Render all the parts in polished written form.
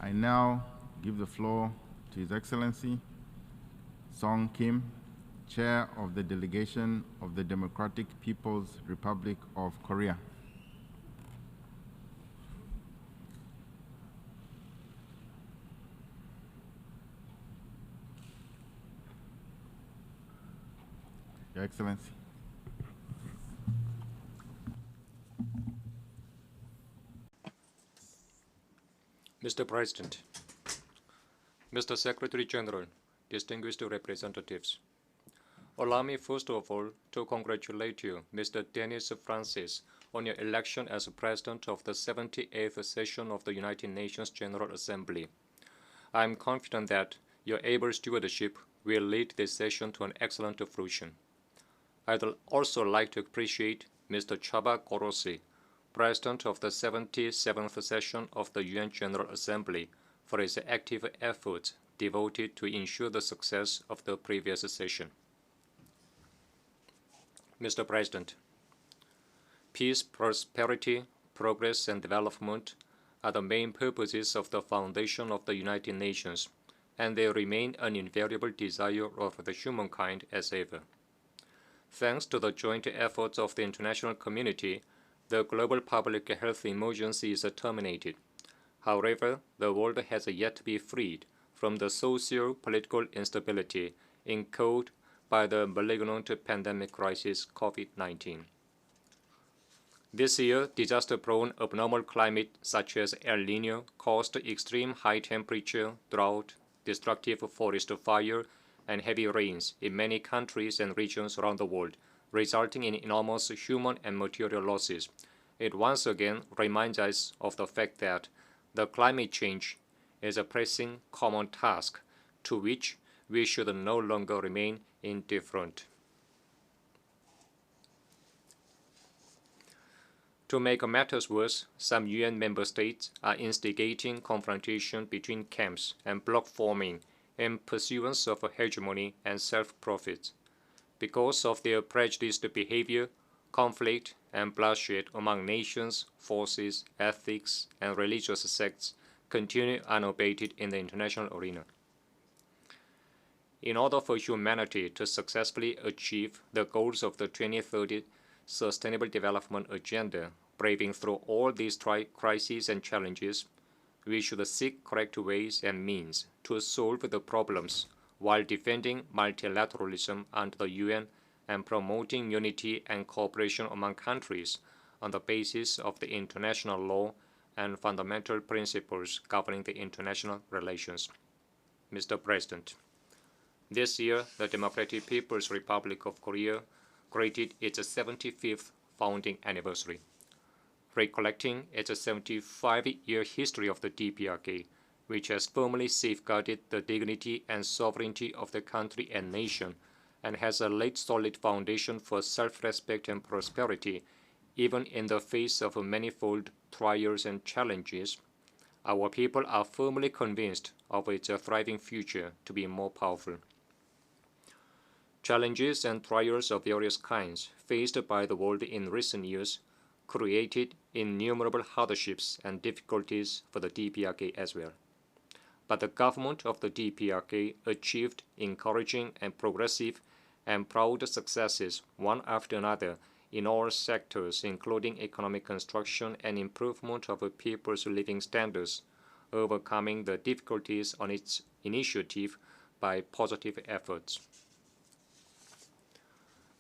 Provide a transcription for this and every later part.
I now give the floor to His Excellency Song Kim, Chair of the Delegation of the Democratic People's Republic of Korea. Your Excellency. Mr. President, Mr. Secretary General, distinguished representatives, allow me first of all to congratulate you, Mr. Dennis Francis, on your election as President of the 78th session of the United Nations General Assembly. I am confident that your able stewardship will lead this session to an excellent fruition. I'd also like to appreciate Mr. Chaba Korosi, President of the 77th session of the UN General Assembly, for his active efforts devoted to ensure the success of the previous session. Mr. President, peace, prosperity, progress, and development are the main purposes of the foundation of the United Nations, and they remain an invariable desire of the humankind as ever. Thanks to the joint efforts of the international community, the global public health emergency is terminated. However, the world has yet to be freed from the socio-political instability incurred by the malignant pandemic crisis COVID-19. This year, disaster-prone abnormal climate such as El Niño caused extreme high temperature, drought, destructive forest fire, and heavy rains in many countries and regions around the world, resulting in enormous human and material losses. It once again reminds us of the fact that the climate change is a pressing common task to which we should no longer remain indifferent. To make matters worse, some UN member states are instigating confrontation between camps and bloc-forming in pursuance of hegemony and self-profit. Because of their prejudiced behavior, conflict and bloodshed among nations, forces, ethics, and religious sects continue unabated in the international arena. In order for humanity to successfully achieve the goals of the 2030 Sustainable Development Agenda, braving through all these crises and challenges, we should seek correct ways and means to solve the problems while defending multilateralism under the UN and promoting unity and cooperation among countries on the basis of the international law and fundamental principles governing the international relations. Mr. President, this year, the Democratic People's Republic of Korea created its 75th founding anniversary. Recollecting its 75-year history of the DPRK, which has firmly safeguarded the dignity and sovereignty of the country and nation, and has laid solid foundation for self-respect and prosperity, even in the face of manifold trials and challenges, our people are firmly convinced of its thriving future to be more powerful. Challenges and trials of various kinds faced by the world in recent years created innumerable hardships and difficulties for the DPRK as well. But the government of the DPRK achieved encouraging and progressive and proud successes one after another in all sectors, including economic construction and improvement of people's living standards, overcoming the difficulties on its initiative by positive efforts.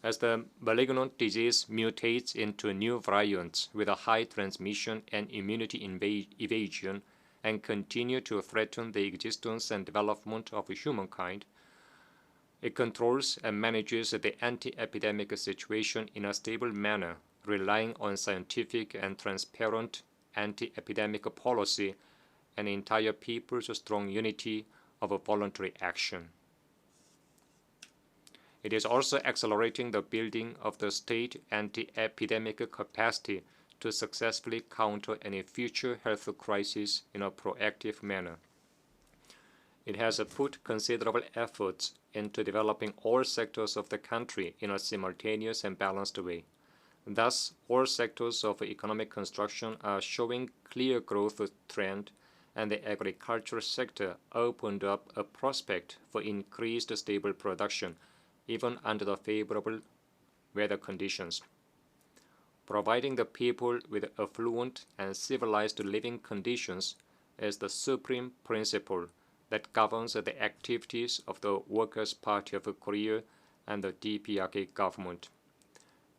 As the malignant disease mutates into new variants with a high transmission and immunity evasion and continue to threaten the existence and development of humankind, it controls and manages the anti-epidemic situation in a stable manner, relying on scientific and transparent anti-epidemic policy and entire people's strong unity of voluntary action. It is also accelerating the building of the state anti-epidemic capacity to successfully counter any future health crisis in a proactive manner. It has put considerable efforts into developing all sectors of the country in a simultaneous and balanced way. Thus, all sectors of economic construction are showing clear growth trend and the agricultural sector opened up a prospect for increased stable production, even under the favorable weather conditions. Providing the people with affluent and civilized living conditions is the supreme principle that governs the activities of the Workers' Party of Korea and the DPRK government.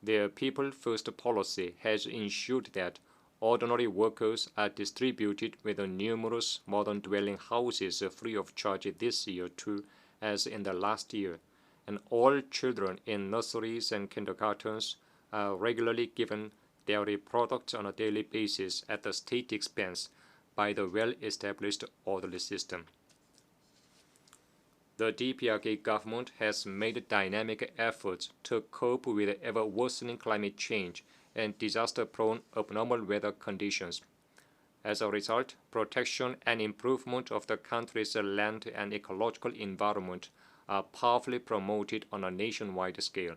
Their people-first policy has ensured that ordinary workers are distributed with numerous modern dwelling houses free of charge this year too, as in the last year, and all children in nurseries and kindergartens are regularly given dairy products on a daily basis at the state expense by the well-established orderly system. The DPRK government has made dynamic efforts to cope with ever-worsening climate change and disaster-prone abnormal weather conditions. As a result, protection and improvement of the country's land and ecological environment are powerfully promoted on a nationwide scale,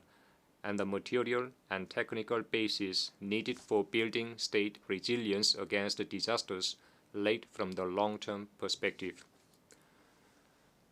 and the material and technical basis needed for building state resilience against disasters laid from the long-term perspective.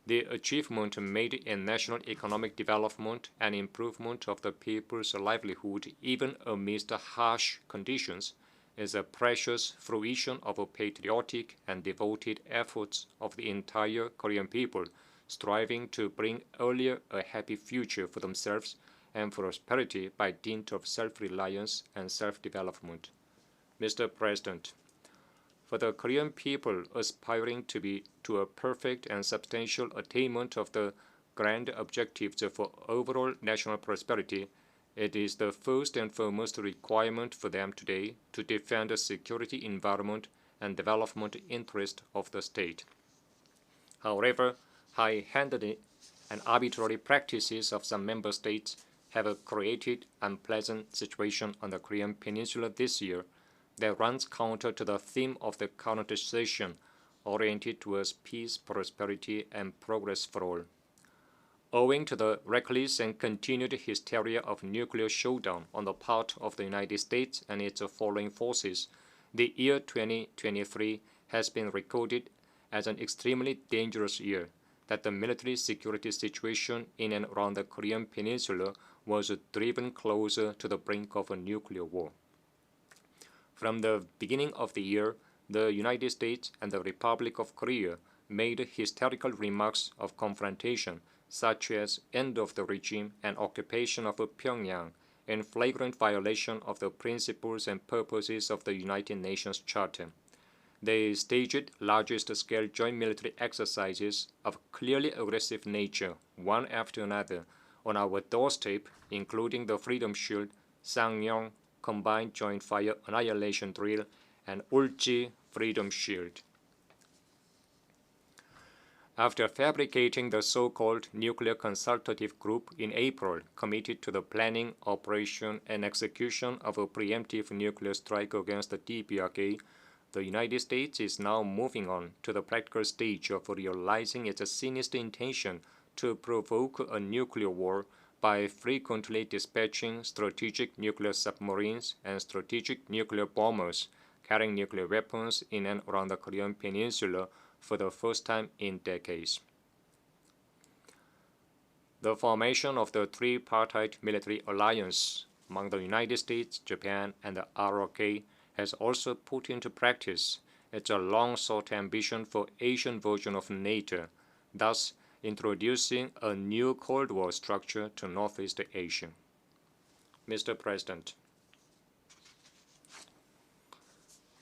The achievement made in national economic development and improvement of the people's livelihood even amidst harsh conditions is a precious fruition of patriotic and devoted efforts of the entire Korean people striving to bring earlier a happy future for themselves and prosperity by dint of self-reliance and self-development. Mr. President, for the Korean people aspiring to a perfect and substantial attainment of the grand objectives for overall national prosperity, it is the first and foremost requirement for them today to defend the security environment and development interest of the state. However, high-handed and arbitrary practices of some member states have created an unpleasant situation on the Korean Peninsula this year that runs counter to the theme of the current session, oriented towards peace, prosperity, and progress for all. Owing to the reckless and continued hysteria of nuclear showdown on the part of the United States and its foreign forces, the year 2023 has been recorded as an extremely dangerous year, that the military security situation in and around the Korean Peninsula was driven closer to the brink of a nuclear war. From the beginning of the year, the United States and the Republic of Korea made hysterical remarks of confrontation, such as end of the regime and occupation of Pyongyang, in flagrant violation of the principles and purposes of the United Nations Charter. They staged largest-scale joint military exercises of clearly aggressive nature, one after another, on our doorstep, including the Freedom Shield, Sangyeong Combined Joint Fire Annihilation Drill, and Ulji Freedom Shield. After fabricating the so-called Nuclear Consultative Group in April, committed to the planning, operation, and execution of a preemptive nuclear strike against the DPRK, the United States is now moving on to the practical stage of realizing its sinister intention to provoke a nuclear war by frequently dispatching strategic nuclear submarines and strategic nuclear bombers carrying nuclear weapons in and around the Korean Peninsula for the first time in decades. The formation of the tripartite military alliance among the United States, Japan, and the ROK has also put into practice its long-sought ambition for Asian version of NATO, thus introducing a new Cold War structure to Northeast Asia. Mr. President,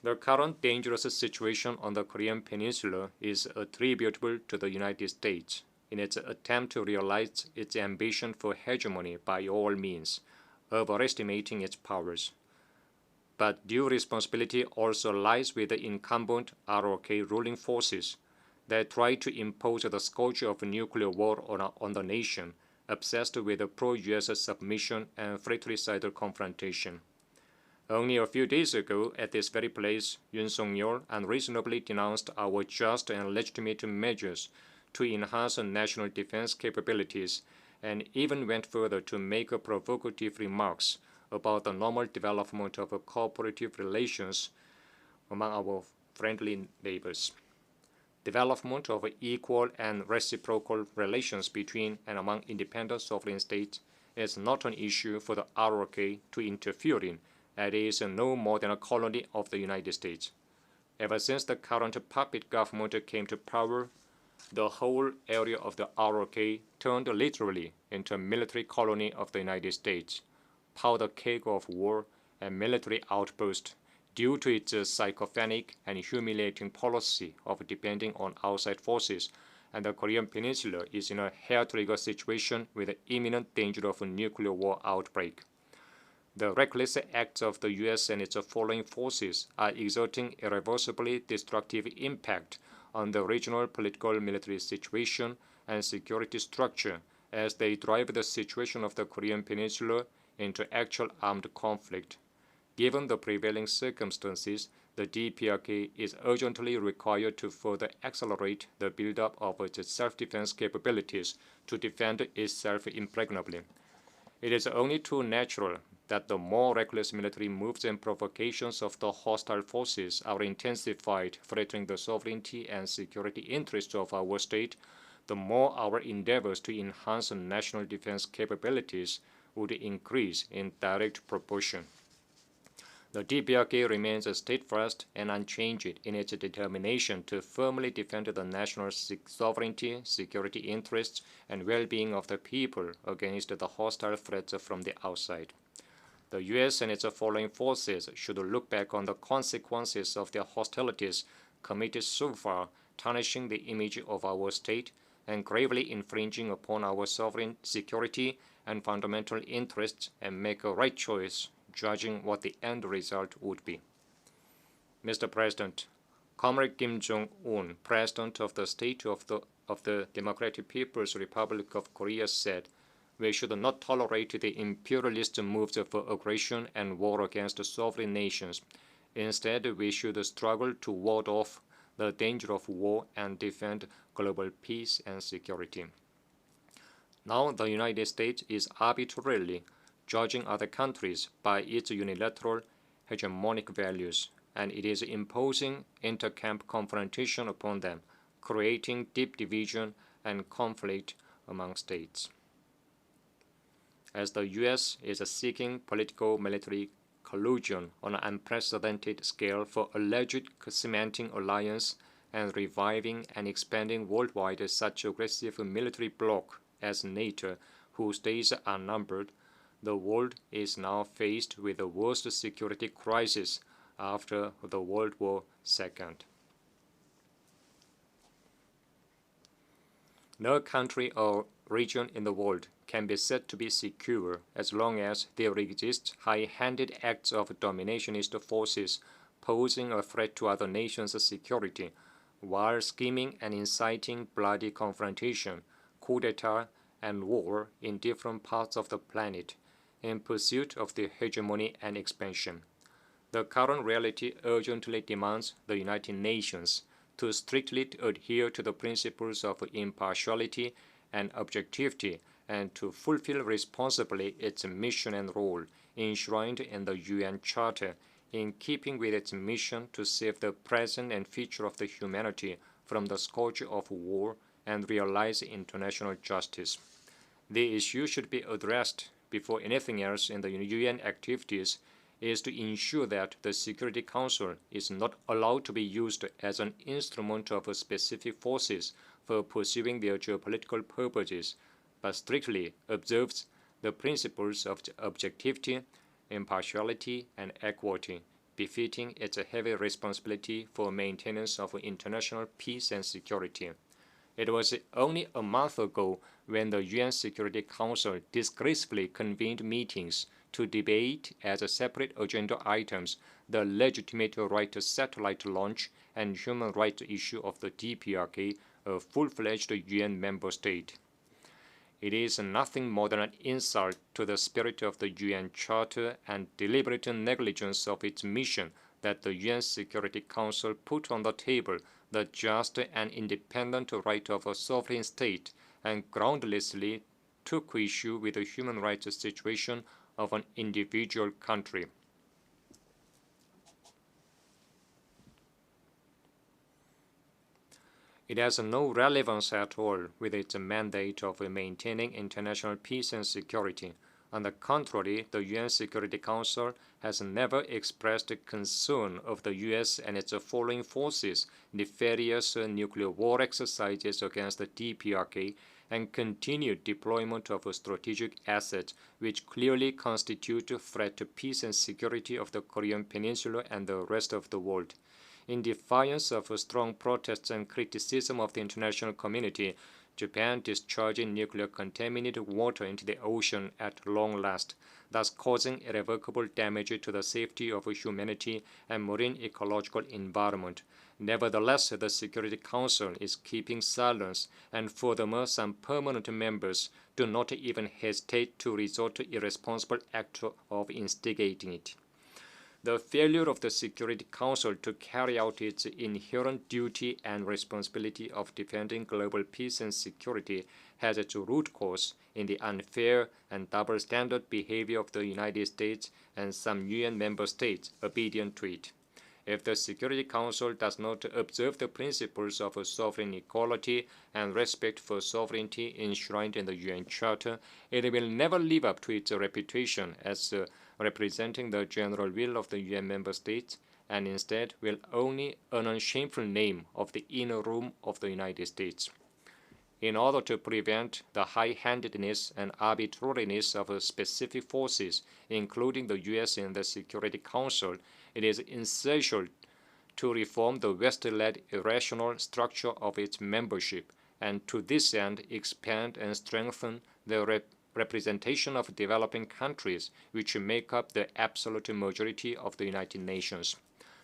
the current dangerous situation on the Korean Peninsula is attributable to the United States in its attempt to realize its ambition for hegemony by all means, overestimating its powers. But due responsibility also lies with the incumbent ROK ruling forces that try to impose the scourge of nuclear war on the nation, obsessed with pro-US submission and fratricidal confrontation. Only a few days ago, at this very place, Yoon Suk-yeol unreasonably denounced our just and legitimate measures to enhance national defense capabilities, and even went further to make provocative remarks about the normal development of cooperative relations among our friendly neighbors. development of equal and reciprocal relations between and among independent sovereign states is not an issue for the ROK to interfere in, as it is no more than a colony of the United States. Ever since the current puppet government came to power, the whole area of the ROK turned literally into a military colony of the United States, powder keg of war and military outburst due to its psychophonic and humiliating policy of depending on outside forces, and the Korean Peninsula is in a hair-trigger situation with the imminent danger of a nuclear war outbreak. The reckless acts of the U.S. and its following forces are exerting irreversibly destructive impact on the regional political military situation and security structure as they drive the situation of the Korean Peninsula into actual armed conflict. Given the prevailing circumstances, the DPRK is urgently required to further accelerate the buildup of its self-defense capabilities to defend itself impregnably. It is only too natural that the more reckless military moves and provocations of the hostile forces are intensified, threatening the sovereignty and security interests of our state, the more our endeavors to enhance national defense capabilities would increase in direct proportion. The DPRK remains steadfast and unchanged in its determination to firmly defend the national sovereignty, security interests, and well-being of the people against the hostile threats from the outside. The U.S. and its following forces should look back on the consequences of their hostilities committed so far, tarnishing the image of our state and gravely infringing upon our sovereign security and fundamental interests, and make a right choice, judging what the end result would be. Mr. President, Comrade Kim Jong-un, President of the State of the Democratic People's Republic of Korea, said, "We should not tolerate the imperialist moves for aggression and war against sovereign nations. Instead, we should struggle to ward off the danger of war and defend global peace and security." Now, the United States is arbitrarily judging other countries by its unilateral hegemonic values, and it is imposing inter-camp confrontation upon them, creating deep division and conflict among states. As the U.S. is seeking political-military collusion on an unprecedented scale for alleged cementing alliance and reviving and expanding worldwide such aggressive military bloc as NATO, whose days are numbered, the world is now faced with the worst security crisis after the World War II. No country or region in the world can be said to be secure as long as there exist high-handed acts of dominationist forces posing a threat to other nations' security, while scheming and inciting bloody confrontation, coup d'etat, and war in different parts of the planet in pursuit of the hegemony and expansion. The current reality urgently demands the United Nations to strictly adhere to the principles of impartiality and objectivity and to fulfill responsibly its mission and role enshrined in the UN Charter in keeping with its mission to save the present and future of the humanity from the scourge of war and realize international justice. The issue should be addressed before anything else in the UN activities is to ensure that the Security Council is not allowed to be used as an instrument of specific forces for pursuing their geopolitical purposes, but strictly observes the principles of objectivity, impartiality, and equity, befitting its heavy responsibility for maintenance of international peace and security. It was only a month ago when the UN Security Council disgracefully convened meetings to debate as separate agenda items the legitimate right to satellite launch and human rights issue of the DPRK, a full-fledged UN member state. It is nothing more than an insult to the spirit of the UN Charter and deliberate negligence of its mission that the UN Security Council put on the table the just and independent right of a sovereign state and groundlessly took issue with the human rights situation of an individual country. It has no relevance at all with its mandate of maintaining international peace and security. On the contrary, the UN Security Council has never expressed concern of the U.S. and its following forces' nefarious nuclear war exercises against the DPRK and continued deployment of strategic assets which clearly constitute a threat to peace and security of the Korean Peninsula and the rest of the world. In defiance of strong protests and criticism of the international community, Japan discharging nuclear contaminated water into the ocean at long last, thus causing irrevocable damage to the safety of humanity and marine ecological environment. Nevertheless, the Security Council is keeping silence, and furthermore, some permanent members do not even hesitate to resort to irresponsible acts of instigating it. The failure of the Security Council to carry out its inherent duty and responsibility of defending global peace and security has its root cause in the unfair and double standard behavior of the United States and some UN member states obedient to it. If the Security Council does not observe the principles of sovereign equality and respect for sovereignty enshrined in the UN Charter, it will never live up to its reputation as representing the general will of the UN member states, and instead will only earn a shameful name of the inner room of the United States. In order to prevent the high-handedness and arbitrariness of specific forces, including the U.S. in the Security Council, it is essential to reform the West-led irrational structure of its membership, and to this end expand and strengthen the representation of developing countries which make up the absolute majority of the United Nations.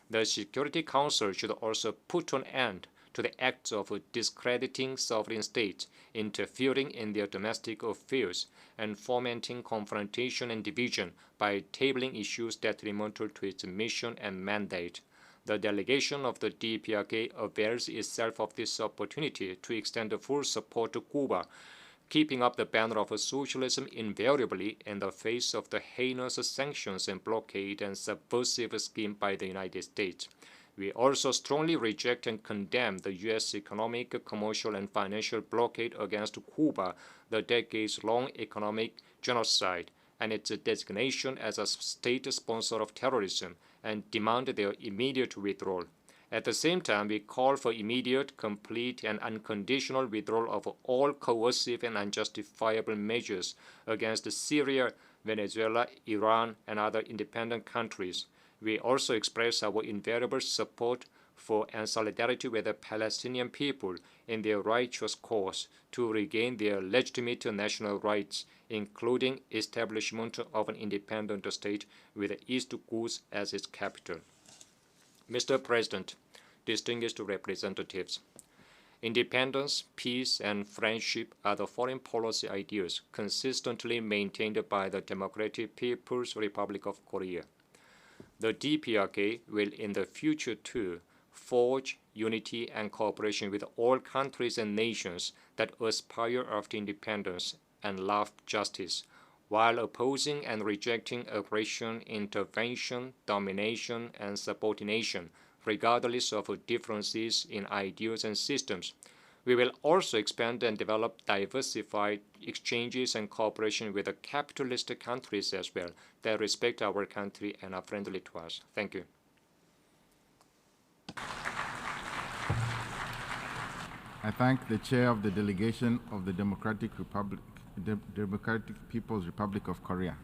The Security Council should also put an end to the acts of discrediting sovereign states, interfering in their domestic affairs, and fomenting confrontation and division by tabling issues detrimental to its mission and mandate. The delegation of the DPRK avails itself of this opportunity to extend full support to Cuba, keeping up the banner of socialism invariably in the face of the heinous sanctions and blockade and subversive scheme by the United States. We also strongly reject and condemn the U.S. economic, commercial, and financial blockade against Cuba, the decades-long economic genocide, and its designation as a state sponsor of terrorism, and demand their immediate withdrawal. At the same time, we call for immediate, complete, and unconditional withdrawal of all coercive and unjustifiable measures against Syria, Venezuela, Iran, and other independent countries. We also express our invariable support for and solidarity with the Palestinian people in their righteous cause to regain their legitimate national rights, including establishment of an independent state with East Quds as its capital. Mr. President, distinguished representatives, independence, peace, and friendship are the foreign policy ideals consistently maintained by the Democratic People's Republic of Korea. The DPRK will in the future too forge unity and cooperation with all countries and nations that aspire after independence and love justice, while opposing and rejecting aggression, intervention, domination, and subordination, regardless of differences in ideals and systems. We will also expand and develop diversified exchanges and cooperation with the capitalist countries as well that respect our country and are friendly to us. Thank you. I thank the chair of the delegation of the Democratic People's Republic of Korea.